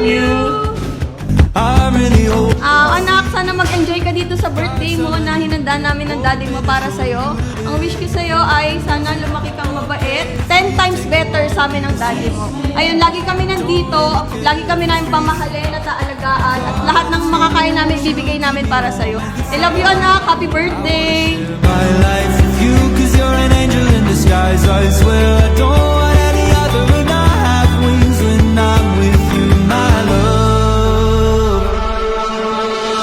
you. Anak, sana mag-enjoy ka dito sa birthday mo na hinanda namin ng daddy mo para sa'yo. Ang wish ko sa'yo ay sana lumaki kang mabait. 10 times better sa amin ng daddy mo. Ayun, lagi kami nandito. Lagi kami namin pamahalin at aalagaan. At lahat ng makakain namin, bibigay namin para sa'yo. I love you, anak. Happy birthday! My life with you, 'cause you're an angel in disguise. I swear I don't want any other, and I have wings when I'm with you, my love.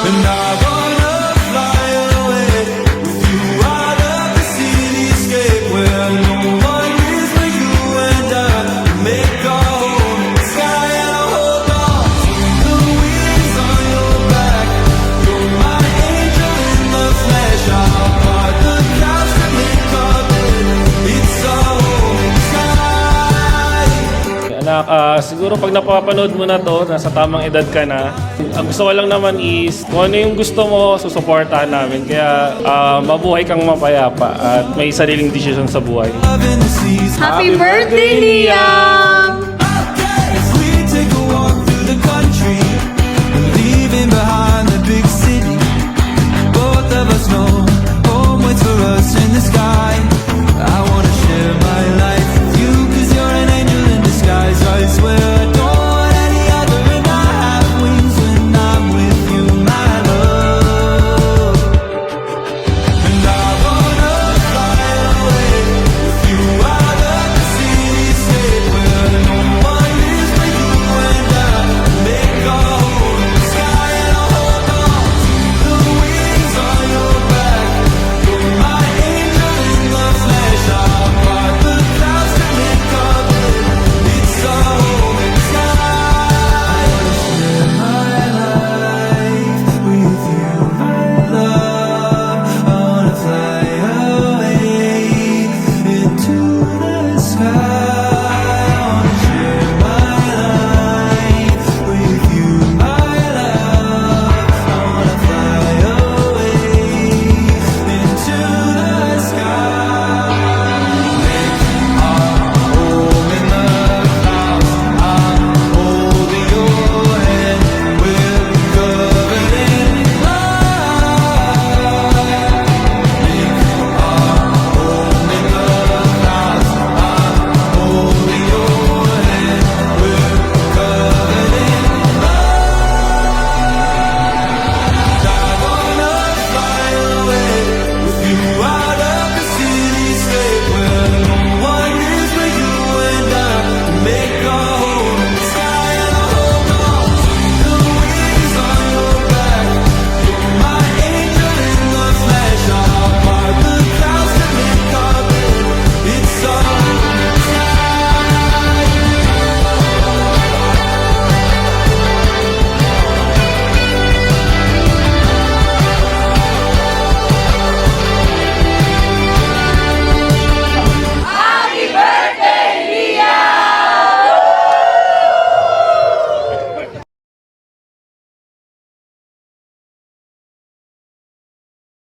And I wanna fly away with you out of the cityscape where no one is but you and I. Make a home in the sky and I'll hold on to the wings on your back. You're my angel in the flesh. I'll part the clouds to make our bed. It's a home in the sky. Anak, siguro pag napapanood mo na to, nasa tamang edad ka na. Ang gusto ko lang naman is, kung ano yung gusto mo, susuportahan namin. Kaya mabuhay kang mapayapa at may sariling desisyon sa buhay. Love in the seas. Happy birthday, Liam!